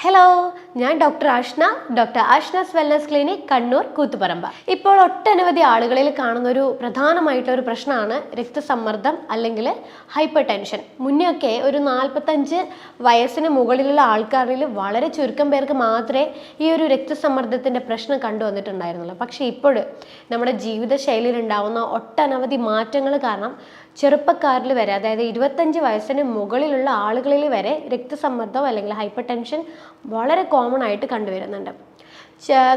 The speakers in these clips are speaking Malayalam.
ഹലോ, ഞാൻ doctor Ashna's wellness clinic, Kannur, Koothuparamba. ഇപ്പോൾ ഒട്ടനവധി ആളുകളിൽ കാണുന്ന ഒരു പ്രധാനമായിട്ടുള്ള പ്രശ്നമാണ് രക്തസമ്മർദ്ദം അല്ലെങ്കിൽ ഹൈപ്പർ ടെൻഷൻ. മുന്നെയൊക്കെ ഒരു 45 വയസ്സിന് മുകളിലുള്ള ആൾക്കാരിൽ വളരെ ചുരുക്കം പേർക്ക് മാത്രമേ ഈ ഒരു രക്തസമ്മർദ്ദത്തിൻ്റെ പ്രശ്നം കണ്ടുവന്നിട്ടുണ്ടായിരുന്നുള്ളൂ. പക്ഷേ ഇപ്പോൾ നമ്മുടെ ജീവിതശൈലിയിൽ ഉണ്ടാകുന്ന ഒട്ടനവധി മാറ്റങ്ങൾ കാരണം ചെറുപ്പക്കാരിൽ വരെ, അതായത് 25 വയസ്സിന് മുകളിലുള്ള ആളുകളിൽ വരെ രക്തസമ്മർദ്ദം അല്ലെങ്കിൽ ഹൈപ്പർ ടെൻഷൻ വളരെ കോമൺ ആയിട്ട് കണ്ടുവരുന്നുണ്ട്.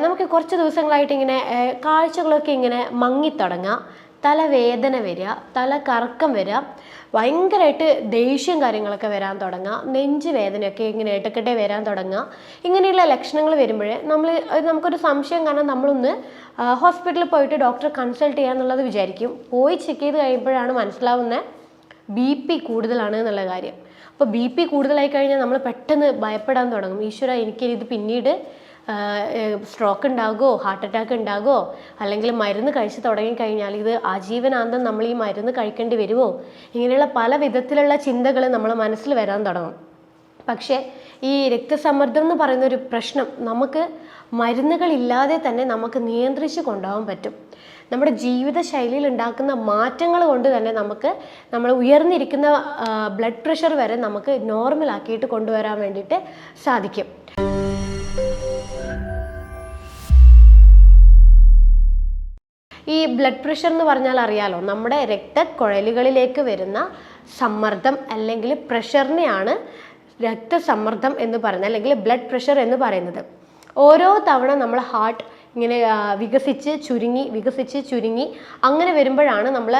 നമുക്ക് കുറച്ച് ദിവസങ്ങളായിട്ട് ഇങ്ങനെ കാഴ്ചകളൊക്കെ ഇങ്ങനെ മങ്ങിത്തുടങ്ങുക, തലവേദന വരിക, തല കറക്കം വരിക, ഭയങ്കരമായിട്ട് ദേഷ്യം കാര്യങ്ങളൊക്കെ വരാൻ തുടങ്ങുക, നെഞ്ച് വേദനയൊക്കെ ഇങ്ങനെ ഇടയ്ക്കിടെ വരാൻ തുടങ്ങുക. ഇങ്ങനെയുള്ള ലക്ഷണങ്ങൾ വരുമ്പോഴേ നമുക്കൊരു സംശയം, കാരണം നമ്മളൊന്ന് ഹോസ്പിറ്റലിൽ പോയിട്ട് ഡോക്ടറെ കൺസൾട്ട് ചെയ്യാന്നുള്ളത് വിചാരിക്കും. പോയി ചെക്ക് ചെയ്ത് കഴിയുമ്പോഴാണ് മനസ്സിലാവുന്നത് BP കൂടുതലാണ് എന്നുള്ള കാര്യം. അപ്പോൾ BP കൂടുതലായി കഴിഞ്ഞാൽ നമ്മൾ പെട്ടെന്ന് ഭയപ്പെടാൻ തുടങ്ങും. ഈശ്വര, എനിക്കിത് പിന്നീട് സ്ട്രോക്ക് ഉണ്ടാകുമോ, ഹാർട്ട് അറ്റാക്ക് ഉണ്ടാകുമോ, അല്ലെങ്കിൽ മരുന്ന് കഴിച്ച് തുടങ്ങിക്കഴിഞ്ഞാൽ ഇത് ആജീവനാന്തം നമ്മൾ ഈ മരുന്ന് കഴിക്കേണ്ടി വരുമോ, ഇങ്ങനെയുള്ള പല വിധത്തിലുള്ള ചിന്തകൾ നമ്മളെ മനസ്സിൽ വരാൻ തുടങ്ങും. പക്ഷേ ഈ രക്തസമ്മർദ്ദം എന്ന് പറയുന്ന ഒരു പ്രശ്നം നമുക്ക് മരുന്നുകളില്ലാതെ തന്നെ നമുക്ക് നിയന്ത്രിച്ച് കൊണ്ടുപോകാൻ പറ്റും. നമ്മുടെ ജീവിതശൈലിയിൽ ഉണ്ടാക്കുന്ന മാറ്റങ്ങൾ കൊണ്ട് തന്നെ നമ്മൾ ഉയർന്നിരിക്കുന്ന ബ്ലഡ് പ്രഷർ വരെ നമുക്ക് നോർമലാക്കിയിട്ട് കൊണ്ടുവരാൻ വേണ്ടിയിട്ട് സാധിക്കും. ഈ ബ്ലഡ് പ്രഷർ എന്ന് പറഞ്ഞാൽ അറിയാലോ, നമ്മുടെ രക്തക്കുഴലുകളിലേക്ക് വരുന്ന സമ്മർദ്ദം അല്ലെങ്കിൽ പ്രഷറിനെയാണ് രക്തസമ്മർദ്ദം എന്ന് പറയുന്നത്, അല്ലെങ്കിൽ ബ്ലഡ് പ്രഷർ എന്ന് പറയുന്നത്. ഓരോ തവണ നമ്മൾ ഹാർട്ട് ഇങ്ങനെ വികസിച്ച് ചുരുങ്ങി അങ്ങനെ വരുമ്പോഴാണ് നമ്മൾ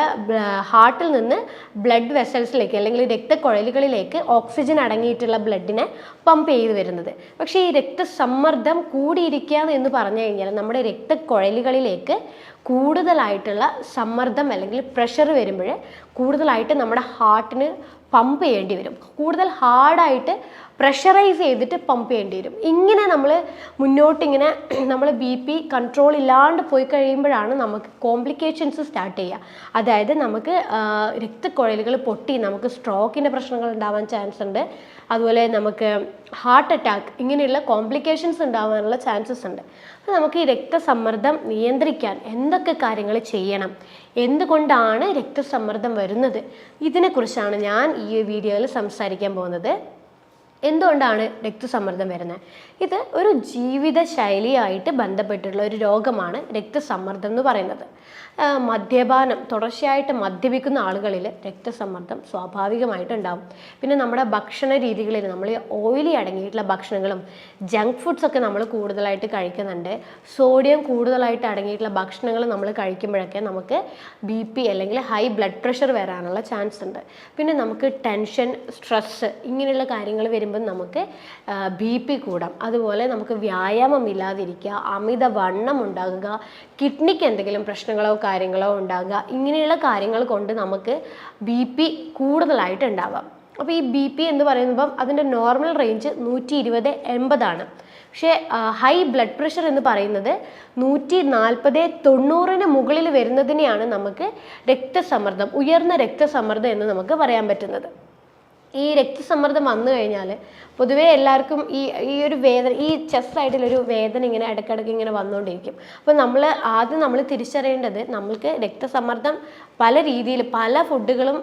ഹാർട്ടിൽ നിന്ന് ബ്ലഡ് വെസൽസിലേക്ക് അല്ലെങ്കിൽ രക്തക്കുഴലുകളിലേക്ക് ഓക്സിജൻ അടങ്ങിയിട്ടുള്ള ബ്ലഡിനെ പമ്പ് ചെയ്ത് വരുന്നത്. പക്ഷേ ഈ രക്തസമ്മർദ്ദം കൂടിയിരിക്കുക എന്ന് പറഞ്ഞു കഴിഞ്ഞാൽ നമ്മുടെ രക്തക്കുഴലുകളിലേക്ക് കൂടുതലായിട്ടുള്ള സമ്മർദ്ദം അല്ലെങ്കിൽ പ്രഷർ വരുമ്പോൾ കൂടുതലായിട്ട് നമ്മുടെ ഹാർട്ടിന് പമ്പ് ചെയ്യേണ്ടി വരും. കൂടുതൽ ഹാർഡായിട്ട് പ്രഷറൈസ് ചെയ്തിട്ട് പമ്പ് ചെയ്യേണ്ടി വരും. ഇങ്ങനെ നമ്മൾ മുന്നോട്ടിങ്ങനെ നമ്മൾ BP കൺട്രോൾ ഇല്ലാണ്ട് പോയി കഴിയുമ്പോഴാണ് നമുക്ക് കോംപ്ലിക്കേഷൻസ് സ്റ്റാർട്ട് ചെയ്യുക. അതായത് നമുക്ക് രക്തക്കുഴലുകൾ പൊട്ടി നമുക്ക് സ്ട്രോക്കിൻ്റെ പ്രശ്നങ്ങൾ ഉണ്ടാവാൻ ചാൻസ് ഉണ്ട്. അതുപോലെ നമുക്ക് ഹാർട്ട് അറ്റാക്ക് ഇങ്ങനെയുള്ള കോംപ്ലിക്കേഷൻസ് ഉണ്ടാവാനുള്ള ചാൻസസ് ഉണ്ട്. അപ്പോൾ നമുക്ക് ഈ രക്തസമ്മർദ്ദം നിയന്ത്രിക്കാൻ എന്തൊക്കെ കാര്യങ്ങൾ ചെയ്യണം, എന്തുകൊണ്ടാണ് രക്തസമ്മർദ്ദം വരുന്നത്, ഇതിനെക്കുറിച്ചാണ് ഞാൻ ഈ വീഡിയോയിൽ സംസാരിക്കാൻ പോകുന്നത്. എന്തുകൊണ്ടാണ് രക്തസമ്മർദ്ദം വരുന്നത്? ഇത് ഒരു ജീവിതശൈലിയായിട്ട് ബന്ധപ്പെട്ടുള്ള ഒരു രോഗമാണ് രക്തസമ്മർദ്ദം എന്ന് പറയുന്നത്. മദ്യപാനം, തുടർച്ചയായിട്ട് മദ്യപിക്കുന്ന ആളുകളിൽ രക്തസമ്മർദ്ദം സ്വാഭാവികമായിട്ട് ഉണ്ടാവും. പിന്നെ നമ്മുടെ ഭക്ഷണ രീതികളിൽ നമ്മൾ ഓയിലി അടങ്ങിയിട്ടുള്ള ഭക്ഷണങ്ങളും ജങ്ക് ഫുഡ്സൊക്കെ നമ്മൾ കൂടുതലായിട്ട് കഴിക്കുന്നുണ്ട്. സോഡിയം കൂടുതലായിട്ട് അടങ്ങിയിട്ടുള്ള ഭക്ഷണങ്ങൾ നമ്മൾ കഴിക്കുമ്പോഴൊക്കെ നമുക്ക് BP അല്ലെങ്കിൽ ഹൈ ബ്ലഡ് പ്രഷർ വരാനുള്ള ചാൻസ് ഉണ്ട്. പിന്നെ നമുക്ക് ടെൻഷൻ, സ്ട്രെസ്സ് ഇങ്ങനെയുള്ള കാര്യങ്ങൾ വരുമ്പോൾ നമുക്ക് BP കൂടാം. അതുപോലെ നമുക്ക് വ്യായാമം ഇല്ലാതിരിക്കുക, അമിതവണ്ണം ഉണ്ടാകുക, കിഡ്നിക്ക് എന്തെങ്കിലും പ്രശ്നങ്ങളോ കാര്യങ്ങളോ ഉണ്ടാകുക, ഇങ്ങനെയുള്ള കാര്യങ്ങൾ കൊണ്ട് നമുക്ക് BP കൂടുതലായിട്ട് ഉണ്ടാവാം. അപ്പോൾ ഈ BP എന്ന് പറയുമ്പം അതിൻ്റെ നോർമൽ റേഞ്ച് 120-80 പക്ഷേ ഹൈ ബ്ലഡ് പ്രഷർ എന്ന് പറയുന്നത് 140-90 മുകളിൽ വരുന്നതിനെയാണ് നമുക്ക് രക്തസമ്മർദ്ദം, ഉയർന്ന രക്തസമ്മർദ്ദം എന്ന് നമുക്ക് പറയാൻ പറ്റുന്നത്. ഈ രക്തസമ്മർദ്ദം വന്നു കഴിഞ്ഞാൽ പൊതുവേ എല്ലാവർക്കും ഈ ഒരു വേദന, ഈ ചെസ്റ്റ് സൈഡിലൊരു വേദന ഇങ്ങനെ ഇടയ്ക്കിടയ്ക്ക് ഇങ്ങനെ വന്നുകൊണ്ടിരിക്കും. അപ്പോൾ നമ്മൾ തിരിച്ചറിയേണ്ടത്, നമ്മൾക്ക് രക്തസമ്മർദ്ദം പല രീതിയിൽ പല ഫുഡുകളും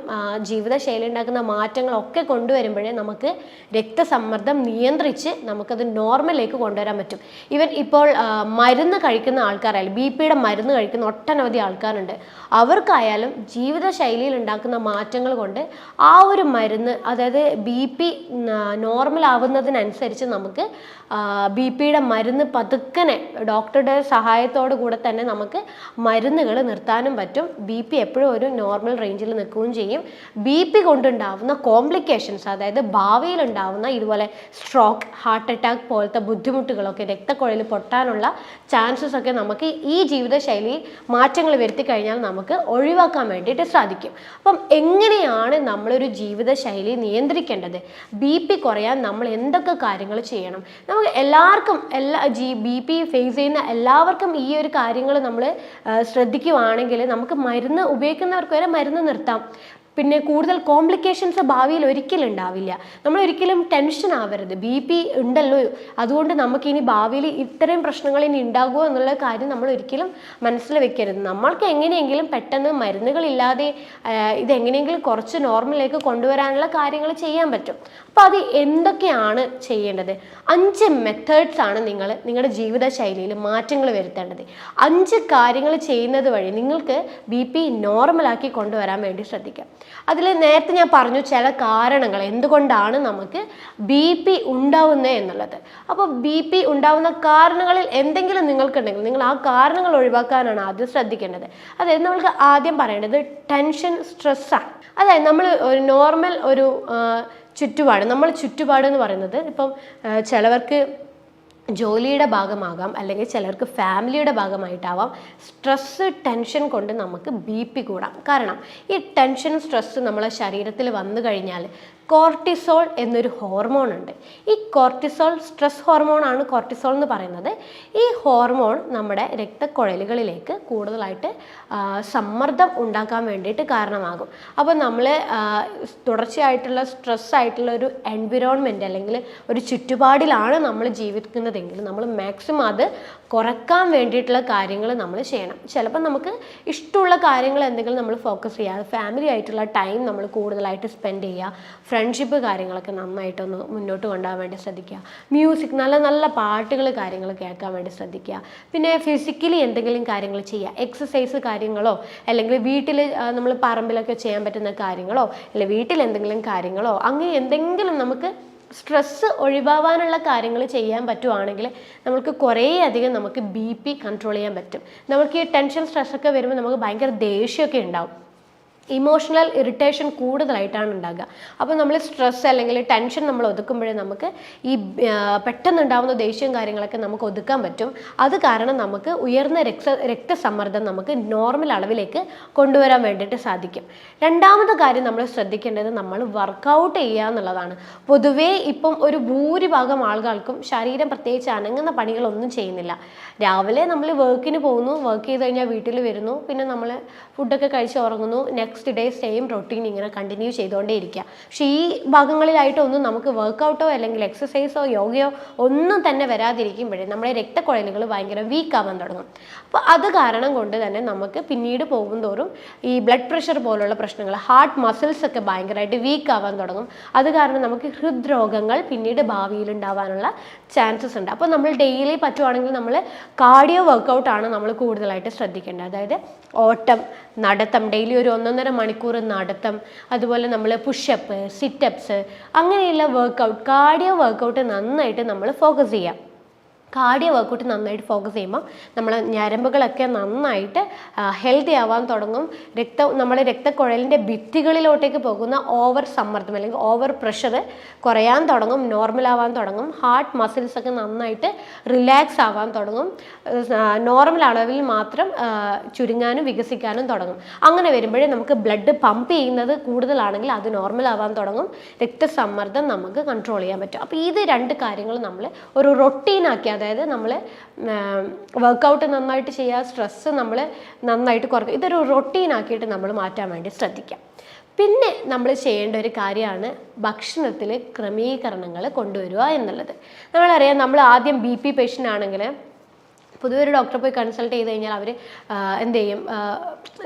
ജീവിതശൈലി ഉണ്ടാക്കുന്ന മാറ്റങ്ങളൊക്കെ കൊണ്ടുവരുമ്പോഴേ നമുക്ക് രക്തസമ്മർദ്ദം നിയന്ത്രിച്ച് നമുക്കത് നോർമലിലേക്ക് കൊണ്ടുവരാൻ പറ്റും. ഇപ്പോൾ മരുന്ന് കഴിക്കുന്ന ആൾക്കാരായാലും, BPയുടെ മരുന്ന് കഴിക്കുന്ന ഒട്ടനവധി ആൾക്കാരുണ്ട്. അവർക്കായാലും ജീവിതശൈലിയിൽ ഉണ്ടാക്കുന്ന മാറ്റങ്ങൾ കൊണ്ട് ആ ഒരു മരുന്ന്, അതായത് BP നോർമൽ ആവുന്നതിനനുസരിച്ച് നമുക്ക് BPയുടെ മരുന്ന് പതുക്കനെ ഡോക്ടറുടെ സഹായത്തോടു കൂടെ തന്നെ നമുക്ക് മരുന്നുകൾ നിർത്താനും പറ്റും. BP എപ്പോഴും ഒരു നോർമൽ റേഞ്ചിൽ നിൽക്കുകയും ചെയ്യും. BP കൊണ്ടുണ്ടാവുന്ന കോംപ്ലിക്കേഷൻസ്, അതായത് ഭാവിയിൽ ഉണ്ടാവുന്ന ഇതുപോലെ സ്ട്രോക്ക്, ഹാർട്ട് അറ്റാക്ക് പോലത്തെ ബുദ്ധിമുട്ടുകളൊക്കെ, രക്തക്കുഴൽ പൊട്ടാനുള്ള ചാൻസസ് ഒക്കെ നമുക്ക് ഈ ജീവിതശൈലിയിൽ മാറ്റങ്ങൾ വരുത്തി കഴിഞ്ഞാൽ നമുക്ക് ഒഴിവാക്കാൻ വേണ്ടിയിട്ട് സാധിക്കും. അപ്പം എങ്ങനെയാണ് നമ്മളൊരു ജീവിതശൈലി നിയന്ത്രിക്കേണ്ടത്? BP കുറയാൻ നമ്മൾ എന്തൊക്കെ കാര്യങ്ങൾ ചെയ്യണം? നമുക്ക് എല്ലാവർക്കും BP ഫേസ് ചെയ്യുന്ന എല്ലാവർക്കും ഈ ഒരു കാര്യങ്ങൾ നമ്മൾ ശ്രദ്ധിക്കുകയാണെങ്കിൽ നമുക്ക് മരുന്ന് ഉപയോഗിക്കുന്നവർക്ക് വരെ മരുന്ന് നിർത്താം. പിന്നെ കൂടുതൽ കോംപ്ലിക്കേഷൻസ് ഭാവിയിൽ ഒരിക്കലും ഉണ്ടാവില്ല. നമ്മൾ ഒരിക്കലും ടെൻഷൻ ആവരുത്. BP ഉണ്ടല്ലോ, അതുകൊണ്ട് നമുക്കിനി ഭാവിയിൽ ഇത്രയും പ്രശ്നങ്ങൾ ഇനി ഉണ്ടാകുമോ എന്നുള്ള കാര്യം നമ്മൾ ഒരിക്കലും മനസ്സിൽ വെക്കരുത്. നമ്മൾക്ക് എങ്ങനെയെങ്കിലും പെട്ടെന്ന് മരുന്നുകളില്ലാതെ ഇതെങ്ങനെയെങ്കിലും കുറച്ച് നോർമലിലേക്ക് കൊണ്ടുവരാനുള്ള കാര്യങ്ങൾ ചെയ്യാൻ പറ്റും. അപ്പോൾ അത് എന്തൊക്കെയാണ് ചെയ്യേണ്ടത്? 5 മെത്തേഡ്സ് ആണ് നിങ്ങൾ നിങ്ങളുടെ ജീവിതശൈലിയിൽ മാറ്റങ്ങൾ വരുത്തേണ്ടത്. 5 കാര്യങ്ങൾ ചെയ്യുന്നത് വഴി നിങ്ങൾക്ക് BP നോർമലാക്കി കൊണ്ടുവരാൻ വേണ്ടി ശ്രദ്ധിക്കാം. അതിൽ നേരത്തെ ഞാൻ പറഞ്ഞു ചില കാരണങ്ങൾ എന്തുകൊണ്ടാണ് നമുക്ക് BP ഉണ്ടാവുന്നത് എന്നുള്ളത്. അപ്പോൾ BP ഉണ്ടാവുന്ന കാരണങ്ങളിൽ എന്തെങ്കിലും നിങ്ങൾക്കുണ്ടെങ്കിൽ നിങ്ങൾ ആ കാരണങ്ങൾ ഒഴിവാക്കാനാണ് ആദ്യം ശ്രദ്ധിക്കേണ്ടത്. അതായത് നമ്മൾക്ക് ആദ്യം പറയേണ്ടത് ടെൻഷൻ, സ്ട്രെസ്സാണ്. അതായത് നമ്മൾ ഒരു നോർമൽ ഒരു ചുറ്റുപാട്, നമ്മൾ ചുറ്റുപാട് എന്ന് പറയുന്നത് ഇപ്പം ചിലവർക്ക് ജോലിയുടെ ഭാഗമാകാം, അല്ലെങ്കിൽ ചിലർക്ക് ഫാമിലിയുടെ ഭാഗമായിട്ടാവാം. സ്ട്രെസ്സ്, ടെൻഷൻ കൊണ്ട് നമുക്ക് BP കൂടാം. കാരണം ഈ ടെൻഷൻ, സ്ട്രെസ്സ് നമ്മളെ ശരീരത്തിൽ വന്നു കഴിഞ്ഞാൽ കോർട്ടിസോൾ എന്നൊരു ഹോർമോൺ ഉണ്ട്. ഈ കോർട്ടിസോൾ സ്ട്രെസ് ഹോർമോണാണ് കോർട്ടിസോൾ എന്ന് പറയുന്നത്. ഈ ഹോർമോൺ നമ്മുടെ രക്തക്കുഴലുകളിലേക്ക് കൂടുതലായിട്ട് സമ്മർദ്ദം ഉണ്ടാക്കാൻ വേണ്ടിയിട്ട് കാരണമാകും. അപ്പോൾ നമ്മൾ തുടർച്ചയായിട്ടുള്ള സ്ട്രെസ് ആയിട്ടുള്ള ഒരു എൻവിറോൺമെൻറ്റ് അല്ലെങ്കിൽ ഒരു ചുറ്റുപാടിലാണ് നമ്മൾ ജീവിക്കുന്നതെങ്കിൽ നമ്മൾ മാക്സിമം അത് കുറക്കാൻ വേണ്ടിയിട്ടുള്ള കാര്യങ്ങൾ നമ്മൾ ചെയ്യണം. ചിലപ്പോൾ നമുക്ക് ഇഷ്ടമുള്ള കാര്യങ്ങൾ എന്തെങ്കിലും നമ്മൾ ഫോക്കസ് ചെയ്യുക, ഫാമിലി ആയിട്ടുള്ള ടൈം നമ്മൾ കൂടുതലായിട്ട് സ്പെൻഡ് ചെയ്യുക, ഫ്രണ്ട്ഷിപ്പ് കാര്യങ്ങളൊക്കെ നന്നായിട്ടൊന്ന് മുന്നോട്ട് കൊണ്ടുപോകാൻ വേണ്ടി ശ്രദ്ധിക്കുക, മ്യൂസിക്, നല്ല നല്ല പാട്ടുകൾ കാര്യങ്ങൾ കേൾക്കാൻ വേണ്ടി ശ്രദ്ധിക്കുക. പിന്നെ ഫിസിക്കലി എന്തെങ്കിലും കാര്യങ്ങൾ ചെയ്യുക, എക്സസൈസ് കാര്യങ്ങളോ അല്ലെങ്കിൽ വീട്ടിൽ നമ്മൾ പറമ്പിലൊക്കെ ചെയ്യാൻ പറ്റുന്ന കാര്യങ്ങളോ അല്ലെങ്കിൽ വീട്ടിൽ എന്തെങ്കിലും കാര്യങ്ങളോ അങ്ങനെ എന്തെങ്കിലും നമുക്ക് സ്ട്രെസ്സ് ഒഴിവാകാനുള്ള കാര്യങ്ങൾ ചെയ്യാൻ പറ്റുവാണെങ്കിൽ നമുക്ക് കുറേ അധികം നമുക്ക് BP കൺട്രോൾ ചെയ്യാൻ പറ്റും. നമുക്ക് ഈ ടെൻഷൻ, സ്ട്രെസ്സൊക്കെ വരുമ്പോൾ നമുക്ക് ഭയങ്കര ദേഷ്യമൊക്കെ ഉണ്ടാവും, ഇമോഷണൽ ഇറിറ്റേഷൻ കൂടുതലായിട്ടാണ് ഉണ്ടാകുക. അപ്പോൾ നമ്മൾ സ്ട്രെസ് അല്ലെങ്കിൽ ടെൻഷൻ നമ്മൾ ഒതുക്കുമ്പോഴേ നമുക്ക് ഈ പെട്ടെന്നുണ്ടാകുന്ന ദേഷ്യം കാര്യങ്ങളൊക്കെ നമുക്ക് ഒതുക്കാൻ പറ്റും. അത് കാരണം നമുക്ക് ഉയർന്ന രക്തസമ്മർദ്ദം നമുക്ക് നോർമൽ അളവിലേക്ക് കൊണ്ടുവരാൻ വേണ്ടിയിട്ട് സാധിക്കും. രണ്ടാമത്തെ കാര്യം നമ്മൾ ശ്രദ്ധിക്കേണ്ടത് നമ്മൾ വർക്കൗട്ട് ചെയ്യുക എന്നുള്ളതാണ്. പൊതുവേ ഇപ്പം ഒരു ഭൂരിഭാഗം ആളുകൾക്കും ശരീരം പ്രത്യേകിച്ച് അനങ്ങുന്ന പണികളൊന്നും ചെയ്യുന്നില്ല. രാവിലെ നമ്മൾ വർക്കിന് പോകുന്നു, വർക്ക് ചെയ്ത് കഴിഞ്ഞാൽ വീട്ടിൽ വരുന്നു, പിന്നെ നമ്മൾ ഫുഡൊക്കെ കഴിച്ച് ഉറങ്ങുന്നു, നെക്സ്റ്റ് ഡേ സെയിം റൊട്ടീൻ ഇങ്ങനെ കണ്ടിന്യൂ ചെയ്തുകൊണ്ടേ ഇരിക്കുക. പക്ഷേ ഈ ഭാഗങ്ങളിലായിട്ടൊന്നും നമുക്ക് വർക്കൗട്ടോ അല്ലെങ്കിൽ എക്സസൈസോ യോഗയോ ഒന്നും തന്നെ വരാതിരിക്കുമ്പോഴേ നമ്മുടെ രക്തക്കുഴലുകൾ ഭയങ്കര വീക്ക് ആവാൻ തുടങ്ങും. അപ്പോൾ അത് കാരണം കൊണ്ട് തന്നെ നമുക്ക് പിന്നീട് പോകുന്തോറും ഈ ബ്ലഡ് പ്രഷർ പോലുള്ള പ്രശ്നങ്ങൾ, ഹാർട്ട് മസിൽസ് ഒക്കെ ഭയങ്കരമായിട്ട് വീക്ക് ആവാൻ തുടങ്ങും. അത് കാരണം നമുക്ക് ഹൃദ്രോഗങ്ങൾ പിന്നീട് ഭാവിയിൽ ഉണ്ടാവാനുള്ള ചാൻസസ് ഉണ്ട്. അപ്പോൾ നമ്മൾ ഡെയിലി പറ്റുവാണെങ്കിൽ നമ്മൾ കാർഡിയോ വർക്കൗട്ടാണ് നമ്മൾ കൂടുതലായിട്ട് ശ്രദ്ധിക്കേണ്ടത്. അതായത് ഓട്ടം, നടത്തം, ഡെയിലി ഒരു 1.5 മണിക്കൂർ നടത്തം, അതുപോലെ നമ്മൾ പുഷപ്പ്, സിറ്റപ്സ്, അങ്ങനെയുള്ള വർക്കൗട്ട്, കാർഡിയോ വർക്കൗട്ട് നന്നായിട്ട് നമ്മൾ ഫോക്കസ് ചെയ്യാം. കാർഡിയോ വർക്കൗട്ട് നന്നായിട്ട് ഫോക്കസ് ചെയ്യുമ്പോൾ നമ്മൾ ഞരമ്പുകളൊക്കെ നന്നായിട്ട് ഹെൽത്തി ആവാൻ തുടങ്ങും. നമ്മുടെ രക്തക്കുഴലിൻ്റെ ഭിത്തികളിലോട്ടേക്ക് പോകുന്ന ഓവർ സമ്മർദ്ദം അല്ലെങ്കിൽ ഓവർ പ്രഷർ കുറയാൻ തുടങ്ങും, നോർമൽ ആവാൻ തുടങ്ങും. ഹാർട്ട് മസിൽസ് ഒക്കെ നന്നായിട്ട് റിലാക്സ് ആവാൻ തുടങ്ങും, നോർമൽ അളവിൽ മാത്രം ചുരുങ്ങാനും വികസിക്കാനും തുടങ്ങും. അങ്ങനെ വരുമ്പോഴേ നമുക്ക് ബ്ലഡ് പമ്പ് ചെയ്യുന്നത് കൂടുതലാണെങ്കിൽ അത് നോർമൽ ആവാൻ തുടങ്ങും, രക്തസമ്മർദ്ദം നമുക്ക് കൺട്രോൾ ചെയ്യാൻ പറ്റും. അപ്പോൾ ഇത് 2 കാര്യങ്ങൾ നമ്മൾ ഒരു റൊട്ടീനാക്കി, അതായത് നമ്മൾ വർക്കൗട്ട് നന്നായിട്ട് ചെയ്യുക, സ്ട്രെസ്സ് നമ്മൾ നന്നായിട്ട് കുറയ്ക്കുക, ഇതൊരു റൊട്ടീനാക്കിയിട്ട് നമ്മൾ മാറ്റാൻ വേണ്ടി ശ്രദ്ധിക്കാം. പിന്നെ നമ്മൾ ചെയ്യേണ്ട ഒരു കാര്യമാണ് ഭക്ഷണത്തിൽ ക്രമീകരണങ്ങൾ കൊണ്ടുവരിക എന്നുള്ളത്. നമ്മളറിയാം, നമ്മൾ ആദ്യം BP പേഷ്യൻ്റ് ആണെങ്കിൽ പൊതുവെ ഒരു ഡോക്ടറെ പോയി കൺസൾട്ട് ചെയ്ത് കഴിഞ്ഞാൽ അവർ എന്ത് ചെയ്യും,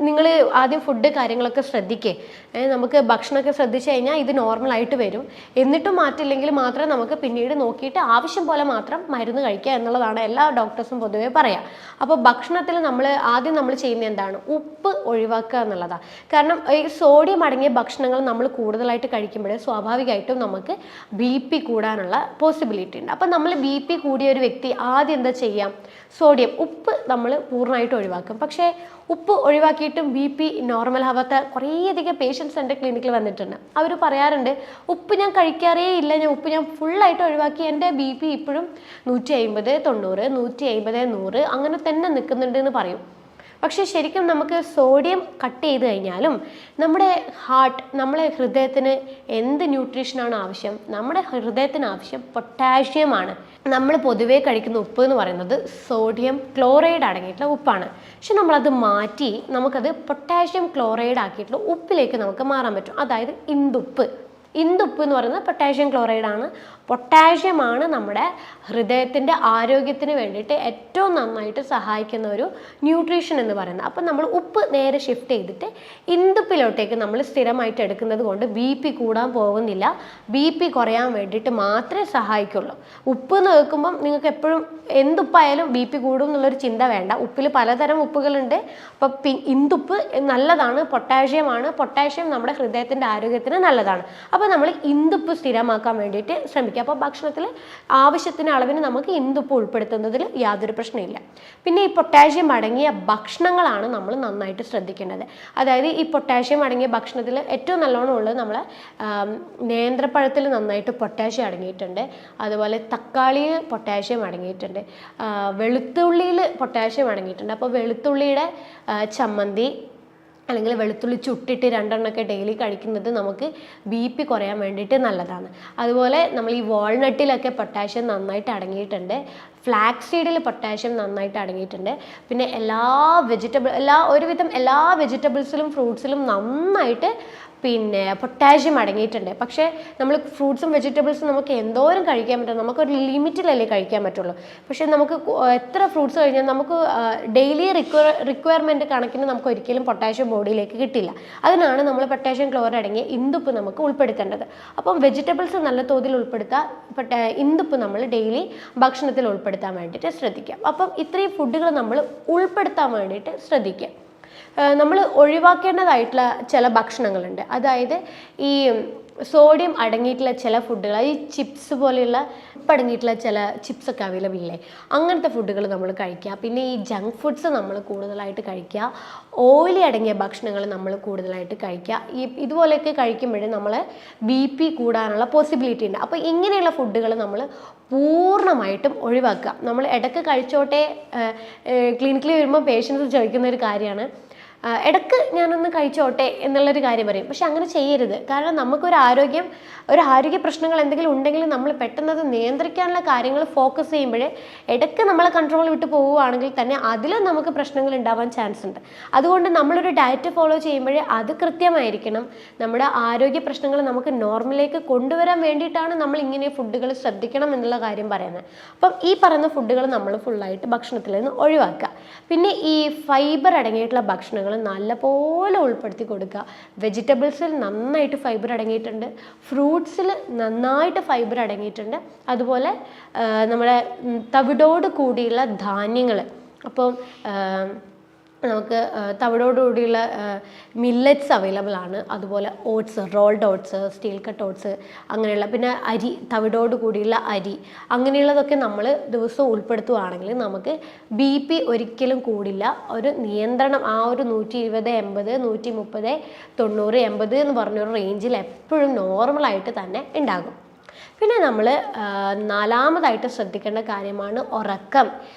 നിങ്ങൾ ആദ്യം ഫുഡ് കാര്യങ്ങളൊക്കെ ശ്രദ്ധിക്കേ, നമുക്ക് ഭക്ഷണമൊക്കെ ശ്രദ്ധിച്ചു കഴിഞ്ഞാൽ ഇത് നോർമലായിട്ട് വരും. എന്നിട്ടും മാറ്റില്ലെങ്കിൽ മാത്രം നമുക്ക് പിന്നീട് നോക്കിയിട്ട് ആവശ്യം പോലെ മാത്രം മരുന്ന് കഴിക്കുക എന്നുള്ളതാണ് എല്ലാ ഡോക്ടേഴ്സും പൊതുവേ പറയാം. അപ്പോൾ ഭക്ഷണത്തിൽ ആദ്യം നമ്മൾ ചെയ്യുന്നത് എന്താണ്, ഉപ്പ് ഒഴിവാക്കുക എന്നുള്ളതാണ്. കാരണം ഈ സോഡിയം അടങ്ങിയ ഭക്ഷണങ്ങൾ നമ്മൾ കൂടുതലായിട്ട് കഴിക്കുമ്പോൾ സ്വാഭാവികമായിട്ടും നമുക്ക് BP കൂടാനുള്ള പോസിബിലിറ്റി ഉണ്ട്. അപ്പം നമ്മൾ BP കൂടിയ ഒരു വ്യക്തി ആദ്യം എന്താ ചെയ്യാം, സോഡിയം, ഉപ്പ് നമ്മൾ പൂർണ്ണമായിട്ട് ഒഴിവാക്കും. പക്ഷേ ഉപ്പ് ഒഴിവാക്കിയിട്ടും BP നോർമൽ ആവാത്ത കുറേയധികം പേഷ്യൻസ് എൻ്റെ ക്ലിനിക്കിൽ വന്നിട്ടുണ്ട്. അവർ പറയാറുണ്ട്, ഉപ്പ് ഞാൻ കഴിക്കാറേ ഇല്ല, ഉപ്പ് ഞാൻ ഫുള്ളായിട്ട് ഒഴിവാക്കി, എൻ്റെ BP ഇപ്പോഴും 150, 90, 150, 100 അങ്ങനെ തന്നെ നിൽക്കുന്നുണ്ട് എന്ന് പറയും. പക്ഷേ ശരിക്കും നമുക്ക് സോഡിയം കട്ട് ചെയ്ത് കഴിഞ്ഞാലും നമ്മുടെ നമ്മളെ ഹൃദയത്തിന് എന്ത് ന്യൂട്രീഷനാണ് ആവശ്യം? നമ്മുടെ ഹൃദയത്തിന് ആവശ്യം പൊട്ടാഷ്യമാണ്. നമ്മൾ പൊതുവേ കഴിക്കുന്ന ഉപ്പ് എന്ന് പറയുന്നത് സോഡിയം ക്ലോറൈഡ് അടങ്ങിയിട്ടുള്ള ഉപ്പാണ്. പക്ഷെ നമ്മളത് മാറ്റി നമുക്കത് പൊട്ടാഷ്യം ക്ലോറൈഡ് ആക്കിയിട്ടുള്ള ഉപ്പിലേക്ക് നമുക്ക് മാറാൻ പറ്റും. അതായത് ഇന്ദുപ്പ് എന്ന് പറയുന്നത് പൊട്ടാഷ്യം ക്ലോറൈഡ് ആണ്. പൊട്ടാഷ്യമാണ് നമ്മുടെ ഹൃദയത്തിൻ്റെ ആരോഗ്യത്തിന് വേണ്ടിയിട്ട് ഏറ്റവും നന്നായിട്ട് സഹായിക്കുന്ന ഒരു ന്യൂട്രീഷൻ എന്ന് പറയുന്നത്. അപ്പം നമ്മൾ ഉപ്പ് നേരെ ഷിഫ്റ്റ് ചെയ്തിട്ട് ഇന്ദുപ്പിലോട്ടേക്ക് നമ്മൾ സ്ഥിരമായിട്ട് എടുക്കുന്നത് കൊണ്ട് BP കൂടാൻ പോകുന്നില്ല. BP കുറയാൻ വേണ്ടിയിട്ട് മാത്രമേ സഹായിക്കുള്ളൂ. ഉപ്പ് എന്ന് കേൾക്കുമ്പം നിങ്ങൾക്ക് എപ്പോഴും എന്തുപ്പായാലും BP കൂടും എന്നുള്ളൊരു ചിന്ത വേണ്ട. ഉപ്പിൽ പലതരം ഉപ്പുകളുണ്ട്. അപ്പം ഇന്ദുപ്പ് നല്ലതാണ്, പൊട്ടാഷ്യമാണ്. പൊട്ടാഷ്യം നമ്മുടെ ഹൃദയത്തിൻ്റെ ആരോഗ്യത്തിന് നല്ലതാണ്. അപ്പോൾ നമ്മൾ ഇന്ദുപ്പ് സ്ഥിരമാക്കാൻ വേണ്ടിയിട്ട് ശ്രമിക്കുക. അപ്പോൾ ഭക്ഷണത്തിൽ ആവശ്യത്തിന് അളവിന് നമുക്ക് ഇന്ദുപ്പ് ഉൾപ്പെടുത്തുന്നതിൽ യാതൊരു പ്രശ്നമില്ല. പിന്നെ ഈ പൊട്ടാഷ്യം അടങ്ങിയ ഭക്ഷണങ്ങളാണ് നമ്മൾ നന്നായിട്ട് ശ്രദ്ധിക്കേണ്ടത്. അതായത് ഈ പൊട്ടാഷ്യം അടങ്ങിയ ഭക്ഷണത്തിൽ ഏറ്റവും നല്ലോണം ഉള്ളത് നമ്മളെ നേന്ത്രപ്പഴത്തിൽ നന്നായിട്ട് പൊട്ടാഷ്യം അടങ്ങിയിട്ടുണ്ട്. അതുപോലെ തക്കാളിയിൽ പൊട്ടാഷ്യം അടങ്ങിയിട്ടുണ്ട്. വെളുത്തുള്ളിയിൽ പൊട്ടാഷ്യം അടങ്ങിയിട്ടുണ്ട്. അപ്പോൾ വെളുത്തുള്ളിയുടെ ചമ്മന്തി അല്ലെങ്കിൽ വെളുത്തുള്ളി ചുട്ടിട്ട് 2 എണ്ണമൊക്കെ ഡെയിലി കഴിക്കുന്നത് നമുക്ക് BP കുറയാൻ വേണ്ടിയിട്ട് നല്ലതാണ്. അതുപോലെ നമ്മൾ ഈ വാൾനട്ടിലൊക്കെ പൊട്ടാഷ്യം നന്നായിട്ട് അടങ്ങിയിട്ടുണ്ട്. ഫ്ലാക്സ് സീഡിൽ പൊട്ടാഷ്യം നന്നായിട്ട് അടങ്ങിയിട്ടുണ്ട്. പിന്നെ ഒരുവിധം എല്ലാ വെജിറ്റബിൾസിലും ഫ്രൂട്ട്സിലും നന്നായിട്ട് പിന്നെ പൊട്ടാഷ്യം അടങ്ങിയിട്ടുണ്ട്. പക്ഷേ നമ്മൾ ഫ്രൂട്ട്സും വെജിറ്റബിൾസും നമുക്ക് എന്തോരം കഴിക്കാൻ പറ്റും? നമുക്കൊരു ലിമിറ്റിലല്ലേ കഴിക്കാൻ പറ്റുള്ളൂ. പക്ഷേ നമുക്ക് എത്ര ഫ്രൂട്ട്സ് കഴിഞ്ഞാൽ നമുക്ക് ഡെയിലി റിക്വയർമെൻറ്റ് കണക്കിന് നമുക്ക് ഒരിക്കലും പൊട്ടാഷ്യം ബോഡിയിലേക്ക് കിട്ടില്ല. അതിനാണ് നമ്മൾ പൊട്ടാഷ്യം ക്ലോറൈഡ് അടങ്ങിയ ഇന്ദുപ്പ് നമുക്ക് ഉൾപ്പെടുത്തേണ്ടത്. അപ്പം വെജിറ്റബിൾസ് നല്ല തോതിൽ ഉൾപ്പെടുത്തുക, ഇന്ദുപ്പ് നമ്മൾ ഡെയിലി ഭക്ഷണത്തിൽ ഉൾപ്പെടുത്താൻ വേണ്ടിയിട്ട് ശ്രദ്ധിക്കുക. അപ്പം ഇത്രയും ഫുഡുകൾ നമ്മൾ ഉൾപ്പെടുത്താൻ വേണ്ടിയിട്ട് ശ്രദ്ധിക്കുക. നമ്മൾ ഒഴിവാക്കേണ്ടതായിട്ടുള്ള ചില ഭക്ഷണങ്ങളുണ്ട്. അതായത് ഈ സോഡിയം അടങ്ങിയിട്ടുള്ള ചില ഫുഡുകൾ, ഈ ചിപ്സ് പോലെയുള്ള അടങ്ങിയിട്ടുള്ള ചില ചിപ്സൊക്കെ അവൈലബിൾ ഇല്ലേ, അങ്ങനത്തെ ഫുഡുകൾ നമ്മൾ കഴിക്കുക. പിന്നെ ഈ ജങ്ക് ഫുഡ്സ് നമ്മൾ കൂടുതലായിട്ട് കഴിക്കുക. ഓയിലി അടങ്ങിയ ഭക്ഷണങ്ങൾ നമ്മൾ കൂടുതലായിട്ട് കഴിക്കുക. ഇതുപോലെയൊക്കെ കഴിക്കുമ്പോഴേ നമ്മൾ BP കൂടാനുള്ള പോസിബിലിറ്റി ഉണ്ട്. അപ്പോൾ ഇങ്ങനെയുള്ള ഫുഡുകൾ നമ്മൾ പൂർണ്ണമായിട്ടും ഒഴിവാക്കുക. നമ്മൾ ഇടയ്ക്ക് കഴിച്ചോട്ടെ, ക്ലിനിക്കിൽ വരുമ്പോൾ പേഷ്യൻസ് ചോദിക്കുന്ന ഒരു കാര്യമാണ്, ഇടയ്ക്ക് ഞാനൊന്ന് കഴിച്ചോട്ടെ എന്നുള്ളൊരു കാര്യം പറയും. പക്ഷെ അങ്ങനെ ചെയ്യരുത്. കാരണം നമുക്കൊരു ആരോഗ്യ പ്രശ്നങ്ങൾ എന്തെങ്കിലും ഉണ്ടെങ്കിൽ നമ്മൾ പെട്ടെന്ന് അത് നിയന്ത്രിക്കാനുള്ള കാര്യങ്ങൾ ഫോക്കസ് ചെയ്യുമ്പോഴേ ഇടയ്ക്ക് നമ്മളെ കൺട്രോൾ വിട്ട് പോവുകയാണെങ്കിൽ തന്നെ അതിലും നമുക്ക് പ്രശ്നങ്ങൾ ഉണ്ടാവാൻ ചാൻസ് ഉണ്ട്. അതുകൊണ്ട് നമ്മളൊരു ഡയറ്റ് ഫോളോ ചെയ്യുമ്പോഴേ അത് കൃത്യമായിരിക്കണം. നമ്മുടെ ആരോഗ്യ പ്രശ്നങ്ങൾ നമുക്ക് നോർമലിലേക്ക് കൊണ്ടുവരാൻ വേണ്ടിയിട്ടാണ് നമ്മൾ ഇങ്ങനെ ഫുഡുകൾ ശ്രദ്ധിക്കണം എന്നുള്ള കാര്യം പറയുന്നത്. അപ്പം ഈ പറയുന്ന ഫുഡുകൾ നമ്മൾ ഫുള്ളായിട്ട് ഭക്ഷണത്തിൽ നിന്ന് ഒഴിവാക്കുക. പിന്നെ ഈ ഫൈബർ അടങ്ങിയിട്ടുള്ള ഭക്ഷണങ്ങൾ നല്ലപോലെ ഉൾപ്പെടുത്തി കൊടുക്കുക. വെജിറ്റബിൾസിൽ നന്നായിട്ട് ഫൈബർ അടങ്ങിയിട്ടുണ്ട്. ഫ്രൂട്ട്സിൽ നന്നായിട്ട് ഫൈബർ അടങ്ങിയിട്ടുണ്ട്. അതുപോലെ നമ്മുടെ തവിടോട് കൂടിയുള്ള ധാന്യങ്ങൾ, അപ്പം നമുക്ക് തവിടോടുകൂടിയുള്ള മില്ലറ്റ്സ് അവൈലബിൾ ആണ്. അതുപോലെ oats, rolled oats, steel cut oats, അങ്ങനെയുള്ള പിന്നെ അരി, തവിടോട് കൂടിയുള്ള അരി, അങ്ങനെയുള്ളതൊക്കെ നമ്മൾ ദിവസവും ഉൾപ്പെടുത്തുകയാണെങ്കിൽ നമുക്ക് BP ഒരിക്കലും കൂടില്ല. ഒരു നിയന്ത്രണം, ആ ഒരു 120, 80, 130, 90, 80 എന്ന് പറഞ്ഞൊരു റേഞ്ചിൽ എപ്പോഴും നോർമലായിട്ട് തന്നെ ഉണ്ടാകും. പിന്നെ നമ്മൾ നാലാമതായിട്ട് ശ്രദ്ധിക്കേണ്ട കാര്യമാണ് ഉറക്കം.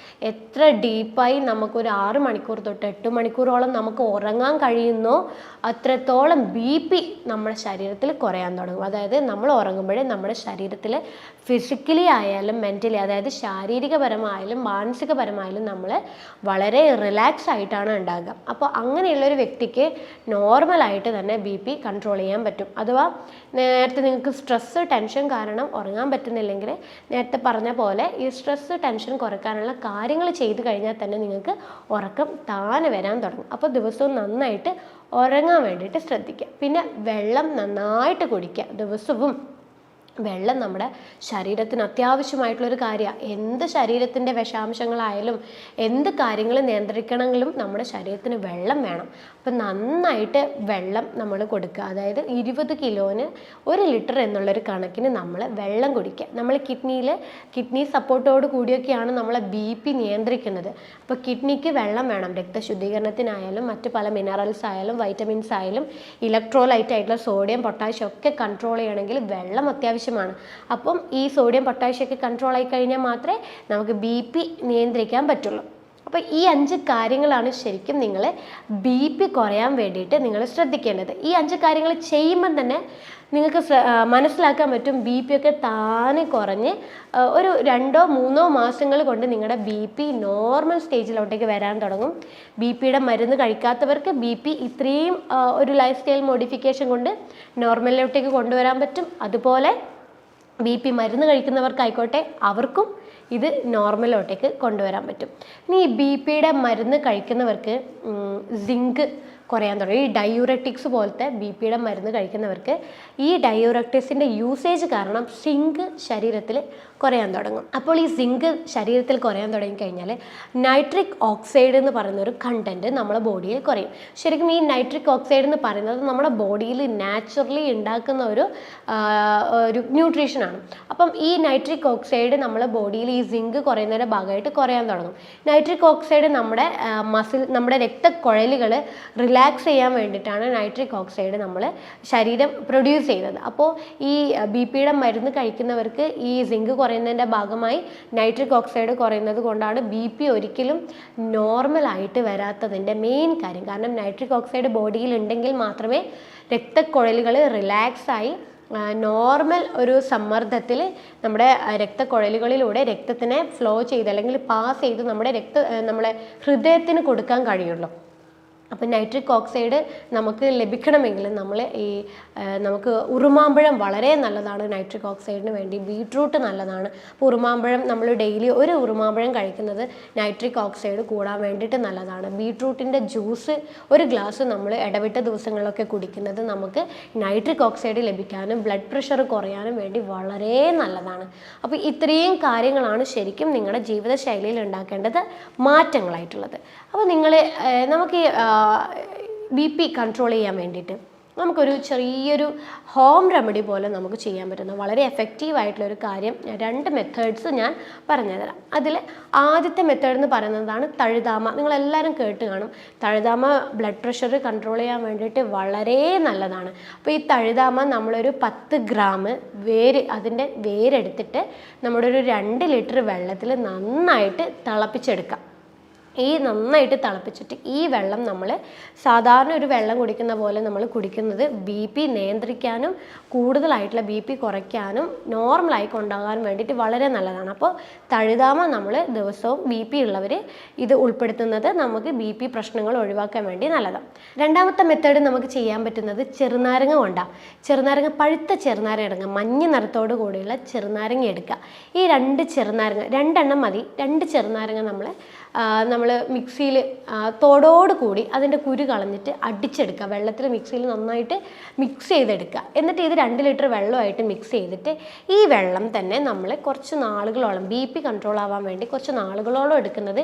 എത്ര ഡീപ്പായി നമുക്കൊരു 6 മണിക്കൂർ തൊട്ട് 8 മണിക്കൂറോളം നമുക്ക് ഉറങ്ങാൻ കഴിയുന്നോ അത്രത്തോളം BP നമ്മുടെ ശരീരത്തിൽ കുറയാൻ തുടങ്ങും. അതായത് നമ്മൾ ഉറങ്ങുമ്പോഴേ നമ്മുടെ ശരീരത്തിൽ ഫിസിക്കലി ആയാലും മെൻ്റലി, അതായത് ശാരീരികപരമായാലും മാനസികപരമായാലും നമ്മൾ വളരെ റിലാക്സ് ആയിട്ടാണ് ഉണ്ടാകുക. അപ്പോൾ അങ്ങനെയുള്ളൊരു വ്യക്തിക്ക് നോർമലായിട്ട് തന്നെ BP കൺട്രോൾ ചെയ്യാൻ പറ്റും. അഥവാ നേരത്തെ നിങ്ങൾക്ക് സ്ട്രെസ്സ്, ടെൻഷൻ കാരണം ഉറങ്ങാൻ പറ്റുന്നില്ലെങ്കിൽ നേരത്തെ പറഞ്ഞ പോലെ ഈ സ്ട്രെസ്സ്, ടെൻഷൻ കുറയ്ക്കാനുള്ള കാര്യങ്ങൾ ചെയ്ത് കഴിഞ്ഞാൽ തന്നെ നിങ്ങൾക്ക് ഉറക്കം താനെ വരാൻ തുടങ്ങും. അപ്പോൾ ദിവസവും നന്നായിട്ട് ഉറങ്ങാൻ വേണ്ടിയിട്ട് ശ്രദ്ധിക്കുക. പിന്നെ വെള്ളം നന്നായിട്ട് കുടിക്കുക. ദിവസവും വെള്ളം നമ്മുടെ ശരീരത്തിന് അത്യാവശ്യമായിട്ടുള്ളൊരു കാര്യമാണ്. എന്ത് ശരീരത്തിൻ്റെ വിഷാംശങ്ങളായാലും എന്ത് കാര്യങ്ങൾ നിയന്ത്രിക്കണമെങ്കിലും നമ്മുടെ ശരീരത്തിന് വെള്ളം വേണം. അപ്പം നന്നായിട്ട് വെള്ളം നമ്മൾ കൊടുക്കുക. അതായത് 20 കിലോന് 1 ലിറ്റർ എന്നുള്ളൊരു കണക്കിന് നമ്മൾ വെള്ളം കുടിക്കുക. നമ്മൾ കിഡ്നി സപ്പോർട്ടോട് കൂടിയൊക്കെയാണ് നമ്മളെ BP നിയന്ത്രിക്കുന്നത്. അപ്പോൾ കിഡ്നിക്ക് വെള്ളം വേണം. രക്തശുദ്ധീകരണത്തിനായാലും മറ്റ് പല മിനറൽസ് ആയാലും വൈറ്റമിൻസ് ആയാലും ഇലക്ട്രോലൈറ്റ് ആയിട്ടുള്ള സോഡിയം, പൊട്ടാഷ്യം ഒക്കെ കൺട്രോൾ ചെയ്യണമെങ്കിൽ വെള്ളം അത്യാവശ്യമാണ്. അപ്പം ഈ സോഡിയം, പൊട്ടാഷ്യം ഒക്കെ കൺട്രോൾ ആയി കഴിഞ്ഞാൽ മാത്രമേ നമുക്ക് BP നിയന്ത്രിക്കാൻ പറ്റുള്ളൂ. അപ്പോൾ ഈ 5 കാര്യങ്ങളാണ് ശരിക്കും നിങ്ങൾ BP കുറയാൻ വേണ്ടിയിട്ട് നിങ്ങൾ ശ്രദ്ധിക്കേണ്ടത്. ഈ 5 കാര്യങ്ങൾ ചെയ്യുമ്പം തന്നെ നിങ്ങൾക്ക് മനസ്സിലാക്കാൻ പറ്റും BP ഒക്കെ താനെ കുറഞ്ഞ് ഒരു 2-3 മാസങ്ങൾ കൊണ്ട് നിങ്ങളുടെ BP നോർമൽ സ്റ്റേജിലോട്ടേക്ക് വരാൻ തുടങ്ങും. BPയുടെ മരുന്ന് കഴിക്കാത്തവർക്ക് BP ഇത്രയും ഒരു ലൈഫ് സ്റ്റൈൽ മോഡിഫിക്കേഷൻ കൊണ്ട് നോർമലിലോട്ടേക്ക് കൊണ്ടുവരാൻ പറ്റും. അതുപോലെ BP മരുന്ന് കഴിക്കുന്നവർക്കായിക്കോട്ടെ അവർക്കും ഇത് നോർമലോട്ടേക്ക് കൊണ്ടുവരാൻ പറ്റും. ഇനി ഈ BPയുടെ മരുന്ന് കഴിക്കുന്നവർക്ക് സിങ്ക് കുറയാൻ തുടങ്ങി. ഈ ഡയൂററ്റിക്സ് പോലത്തെ BPയുടെ മരുന്ന് കഴിക്കുന്നവർക്ക് ഈ ഡയൂററ്റിക്സിൻ്റെ യൂസേജ് കാരണം സിങ്ക് ശരീരത്തിൽ കുറയാൻ തുടങ്ങും. അപ്പോൾ ഈ സിങ്ക് ശരീരത്തിൽ കുറയാൻ തുടങ്ങിക്കഴിഞ്ഞാൽ നൈട്രിക് ഓക്സൈഡ് എന്ന് പറയുന്ന ഒരു കണ്ടൻറ്റ് നമ്മുടെ ബോഡിയിൽ കുറയും. ശരിക്കും ഈ നൈട്രിക് ഓക്സൈഡ് എന്ന് പറയുന്നത് നമ്മുടെ ബോഡിയിൽ നാച്ചുറലി ഉണ്ടാക്കുന്ന ഒരു ന്യൂട്രീഷനാണ്. അപ്പം ഈ നൈട്രിക് ഓക്സൈഡ് നമ്മുടെ ബോഡിയിൽ ഈ സിങ്ക് കുറയുന്നതിൻ്റെ ഭാഗമായിട്ട് കുറയാൻ തുടങ്ങും. നൈട്രിക് ഓക്സൈഡ് നമ്മുടെ രക്തക്കുഴലുകൾ റിലാക്സ് ചെയ്യാൻ വേണ്ടിയിട്ടാണ് നൈട്രിക് ഓക്സൈഡ് നമ്മൾ ശരീരം പ്രൊഡ്യൂസ് ചെയ്യുന്നത്. അപ്പോൾ ഈ BPയുടെ മരുന്ന് കഴിക്കുന്നവർക്ക് ഈ സിങ്ക് കുറയുന്നതിൻ്റെ ഭാഗമായി നൈട്രിക് ഓക്സൈഡ് കുറയുന്നത് കൊണ്ടാണ് BP ഒരിക്കലും നോർമലായിട്ട് വരാത്തതിൻ്റെ മെയിൻ കാര്യം. കാരണം നൈട്രിക് ഓക്സൈഡ് ബോഡിയിൽ ഉണ്ടെങ്കിൽ മാത്രമേ രക്തക്കുഴലുകൾ റിലാക്സായി നോർമൽ ഒരു സമ്മർദ്ദത്തിൽ നമ്മുടെ രക്തക്കുഴലുകളിലൂടെ രക്തത്തിനെ ഫ്ലോ ചെയ്ത് അല്ലെങ്കിൽ പാസ് ചെയ്ത് നമ്മളെ ഹൃദയത്തിന് കൊടുക്കാൻ കഴിയുള്ളൂ. അപ്പം നൈട്രിക് ഓക്സൈഡ് നമുക്ക് ലഭിക്കണമെങ്കിൽ നമുക്ക് ഉറുമാമ്പഴം വളരെ നല്ലതാണ് നൈട്രിക് ഓക്സൈഡിന് വേണ്ടി. ബീട്രൂട്ട് നല്ലതാണ്. അപ്പോൾ ഉറുമാമ്പഴം നമ്മൾ ഡെയിലി ഒരു ഉറുമാമ്പഴം കഴിക്കുന്നത് നൈട്രിക് ഓക്സൈഡ് കൂടാൻ വേണ്ടിയിട്ട് നല്ലതാണ്. ബീട്രൂട്ടിൻ്റെ ജ്യൂസ് ഒരു ഗ്ലാസ് നമ്മൾ ഇടവിട്ട ദിവസങ്ങളിലൊക്കെ കുടിക്കുന്നത് നമുക്ക് നൈട്രിക് ഓക്സൈഡ് ലഭിക്കാനും ബ്ലഡ് പ്രഷർ കുറയാനും വേണ്ടി വളരെ നല്ലതാണ്. അപ്പോൾ ഇത്രയും കാര്യങ്ങളാണ് ശരിക്കും നിങ്ങളുടെ ജീവിതശൈലിയിൽ ഉണ്ടാക്കേണ്ടത് മാറ്റങ്ങളായിട്ടുള്ളത്. അപ്പോൾ നമുക്ക് BP കൺട്രോൾ ചെയ്യാൻ വേണ്ടിയിട്ട് നമുക്കൊരു ചെറിയൊരു ഹോം റെമഡി പോലെ നമുക്ക് ചെയ്യാൻ പറ്റുന്ന വളരെ എഫക്റ്റീവായിട്ടുള്ളൊരു കാര്യം 2 മെത്തേഡ്സ് ഞാൻ പറഞ്ഞുതരാം. അതിൽ ആദ്യത്തെ മെത്തേഡ് എന്ന് പറയുന്നതാണ് തഴുതാമ. നിങ്ങളെല്ലാവരും കേട്ട് കാണും. തഴുതാമ ബ്ലഡ് പ്രഷർ കൺട്രോൾ ചെയ്യാൻ വേണ്ടിയിട്ട് വളരെ നല്ലതാണ്. അപ്പോൾ ഈ തഴുതാമ നമ്മളൊരു 10 ഗ്രാം അതിൻ്റെ വേരെടുത്തിട്ട് നമ്മുടെ ഒരു 2 ലിറ്റർ വെള്ളത്തിൽ നന്നായിട്ട് തിളപ്പിച്ചെടുക്കാം. നന്നായിട്ട് തിളപ്പിച്ചിട്ട് ഈ വെള്ളം നമ്മൾ സാധാരണ ഒരു വെള്ളം കുടിക്കുന്ന പോലെ നമ്മൾ കുടിക്കുന്നത് BP നിയന്ത്രിക്കാനും കൂടുതലായിട്ടുള്ള BP കുറയ്ക്കാനും നോർമലായി കൊണ്ടുപോകാൻ വേണ്ടിയിട്ട് വളരെ നല്ലതാണ്. അപ്പോൾ തഴുതാമ നമ്മൾ ദിവസവും BP ഉള്ളവർ ഇത് ഉൾപ്പെടുത്തുന്നത് നമുക്ക് BP പ്രശ്നങ്ങൾ ഒഴിവാക്കാൻ വേണ്ടി നല്ലതാണ്. രണ്ടാമത്തെ മെത്തേഡ് നമുക്ക് ചെയ്യാൻ പറ്റുന്നത് ചെറുനാരങ്ങ കൊണ്ടാണ്. പഴുത്ത ചെറുനാരങ്ങ എടുക്കുക. മഞ്ഞ നിറത്തോട് കൂടിയുള്ള ചെറുനാരങ്ങ എടുക്കുക. ഈ 2 ചെറുനാരങ്ങ 2 എണ്ണം മതി. 2 ചെറുനാരങ്ങ നമ്മൾ മിക്സിയിൽ തോടോട് കൂടി അതിൻ്റെ കുരു കളഞ്ഞിട്ട് അടിച്ചെടുക്കുക. വെള്ളത്തിൽ മിക്സിയിൽ നന്നായിട്ട് മിക്സ് ചെയ്തെടുക്കുക. എന്നിട്ട് ഇത് 2 ലിറ്റർ വെള്ളമായിട്ട് മിക്സ് ചെയ്തിട്ട് ഈ വെള്ളം തന്നെ നമ്മൾ കുറച്ച് നാളുകളോളം BP കൺട്രോൾ ആവാൻ വേണ്ടി കുറച്ച് നാളുകളോളം എടുക്കുന്നത്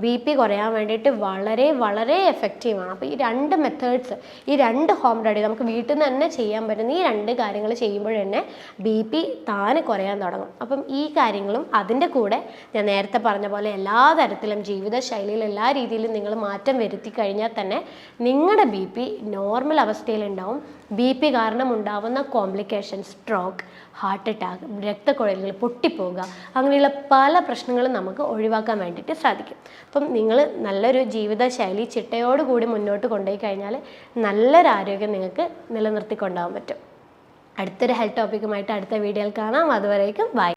BP കുറയാൻ വേണ്ടിയിട്ട് വളരെ വളരെ എഫക്റ്റീവാണ്. അപ്പോൾ ഈ 2 മെത്തേഡ്സ്, ഈ 2 ഹോം റെമഡി നമുക്ക് വീട്ടിൽ നിന്ന് തന്നെ ചെയ്യാൻ പറ്റുന്ന ഈ 2 കാര്യങ്ങൾ ചെയ്യുമ്പോൾ തന്നെ BP താനെ കുറയാൻ തുടങ്ങും. അപ്പം ഈ കാര്യങ്ങളും അതിൻ്റെ കൂടെ ഞാൻ നേരത്തെ പറഞ്ഞ പോലെ എല്ലാ തരത്തിലും ജീവിതശൈലിയിൽ എല്ലാ രീതിയിലും നിങ്ങൾ മാറ്റം വരുത്തി കഴിഞ്ഞാൽ തന്നെ നിങ്ങളുടെ BP നോർമൽ അവസ്ഥയിലുണ്ടാവും. BP കാരണം ഉണ്ടാവുന്ന കോംപ്ലിക്കേഷൻ, സ്ട്രോക്ക്, ഹാർട്ട് അറ്റാക്ക്, രക്തക്കുഴലുകൾ പൊട്ടിപ്പോവുക, അങ്ങനെയുള്ള പല പ്രശ്നങ്ങളും നമുക്ക് ഒഴിവാക്കാൻ വേണ്ടിയിട്ട് സാധിക്കും. അപ്പം നിങ്ങൾ നല്ലൊരു ജീവിതശൈലി ചിട്ടയോടുകൂടി മുന്നോട്ട് കൊണ്ടുപോയി കഴിഞ്ഞാൽ നല്ലൊരു ആരോഗ്യം നിങ്ങൾക്ക് നിലനിർത്തിക്കൊണ്ടാവാൻ പറ്റും. അടുത്തൊരു ഹെൽത്ത് ടോപ്പിക്കുമായിട്ട് അടുത്ത വീഡിയോയിൽ കാണാം. അതുവരേക്കും ബൈ.